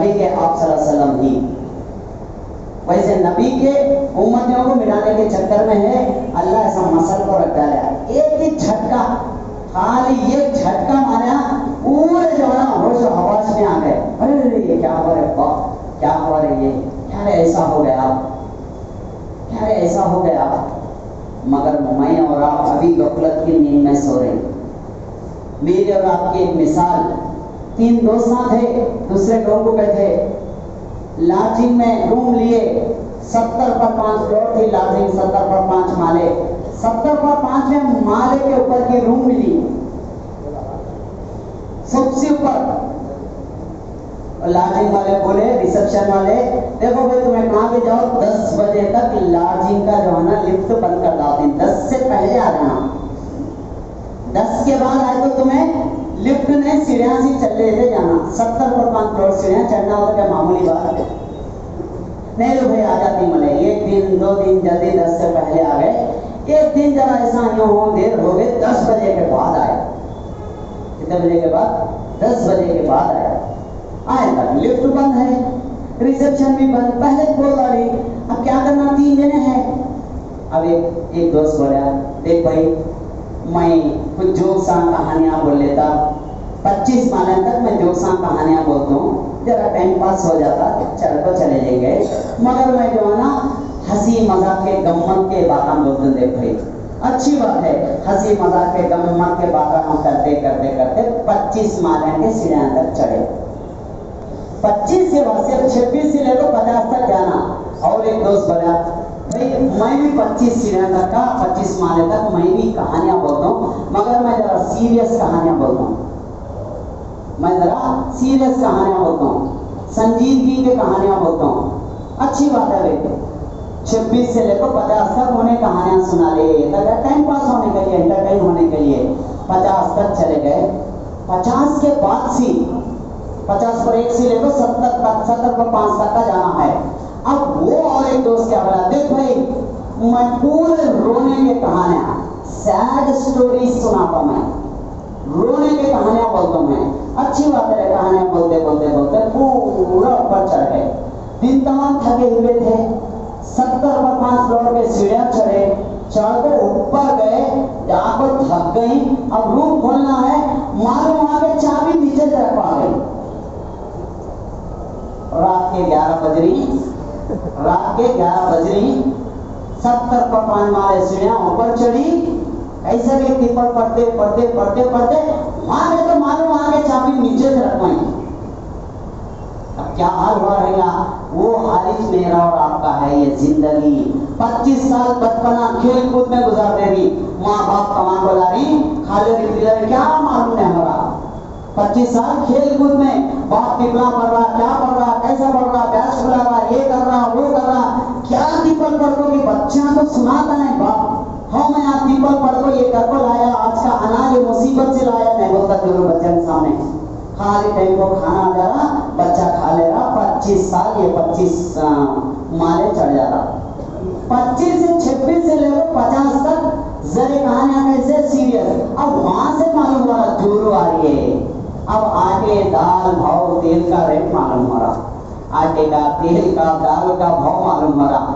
वही के आप सल्लल्लाहु अलैहि वसल्लम ही। वैसे नबी के उम्मतियों को मिटाने के चक्कर में है अल्लाह ऐसा मसल को रख डाला, एक ही झटका, खाली ये झटका मारा, पूरे जमाना होश हवास में आ गए। अरे ये क्या हो रहा है, क्या हो रहा है, ये क्या रे ऐसा हो गया, क्या रे ऐसा हो गया। मगर मैं और आप अभी गफलत की नींद में सो रहे। मेरे और आपकी एक मिसाल, 3 दोस्त थे, दूसरे लोगों को बैठे लाजिंग में रूम लिए, 70 पर 5 फ्लोर थी लाजिंग, 70 पर 5 माले, 70 पर 5वें माले के ऊपर की रूम मिली, सबसे ऊपर। लाजिंग वाले बोले, रिसेप्शन वाले, देखो भाई तुम्हें कहाँ पे जाओ, 10 बजे तक लाजिंग का जो है ना लिफ्ट बंद कर दाते, 10 से पहले आ जाना, 10 के बाद आए तो तुम्हें लिफ्ट ने सीढ़ियां से चल लेते जाना। 70 पर 5 फ्लोर सीढ़ियां चढ़ना होता क्या मामूली बात है? नहीं तो भाई आ जाती मले, 1 दिन 2 दिन जल्दी 10 से पहले आ गए। एक दिन जरा ऐसा यूं हो देर हो गए, 10 बजे के बाद आए। कितने बजे के बाद? 10 बजे के बाद आए। आए तक लिफ्ट बंद है, रिसेप्शन भी बंद, पहले बोल रही अब क्या करना, 3 जने हैं। अब एक दोस्त बोला, देख भाई मैं कुछ जोक्सा कहानियां बोल लेता, 25 माले तक मैं जोक्सा कहानियां बोलता हूँ, जरा टाइम पास हो जाता, चल तो चले जाएंगे। मगर मैं जो है ना हंसी मजाक के गम्मत के बातें बोलते, देख भाई अच्छी बात है, हंसी मजाक के गम्मत के बातें हम करते करते करते 25 माले के सीढ़ियां तक चढ़े। 25 से वहां से 26 से लेकर 50 तक जाना। और एक दोस्त बोला, भाई मैं भी 25 सीढ़ियां तक का 25 माले तक मैं भी कहानियां बोलता हूँ, मगर मैं जरा सीरियस कहानियां बोलता हूँ, मैं जरा सीरियस कहानियां बोलता हूँ, संजीदगी के कहानियां बोलता हूँ। अच्छी बात है भाई, 26 से लेकर 50 तक उन्हें कहानियां सुना ले, टाइम पास होने के लिए, एंटरटेन होने के लिए 50 तक चले गए। 50 के बाद सी 50 पर 1 से लेकर 70 तक, 70 पर 5 तक का जाना है। अब वो और एक दोस्त क्या बोला, देख भाई मैं पूरे रोने के कहानियां, सैड स्टोरी सुनाता, मैं रोने के कहानियां बोलता हूं मैं। अच्छी बात है, कहानियां बोलते बोलते बोलते पूरा ऊपर चढ़ गए। दिन तमाम थके हुए थे, 70 पर 5 फ्लोर पे सीढ़ियां चढ़े, चढ़कर ऊपर गए, जाकर थक गई। अब रूम खोलना है, मालूम वहां पे चाबी नीचे से रखवा गई। रात के 11 बज रही, रात के 11 बज रही, 70 पर 5 माले सीढ़ियां ऊपर चढ़ी, ऐसे भी पेपर पढ़ते पढ़ते पढ़ते पढ़ते वहां तो मालूम वहां के चाबी नीचे से रखवाई। अब क्या हाल हुआ रहेगा, वो हालिज मेरा और आपका है ये जिंदगी। 25 साल बचपना खेल कूद में गुजार देगी, माँ बाप कमा को ला रही, खाले रिश्तेदार क्या मालूम है हमारा। 25 साल खेल कूद में, बाप कितना पढ़ रहा, क्या पढ़ रहा, कैसा पढ़ रहा, बैच खुला रहा, ये कर रहा, वो कर रहा, क्या दीपल पढ़ को बच्चा को सुनाता है बाप, हाँ मैं आप दीपल पढ़ को ये कर को लाया, आज का अनाज मुसीबत से लाया, नहीं बोलता दोनों बच्चे के सामने, खाली टाइम को खाना जा रहा, बच्चा खा ले रहा। 25 साल ये 25 माले चढ़ जाता। 25 से 26 से लेकर 50 तक जरे कहानियां कैसे सीरियस। अब वहां से मालूम हो रहा जोरू आ रही है, अब आटे दाल भाव तेल का रेट मालूम हो रहा, आटे का तेल का दाल का भाव मालूम हो रहा।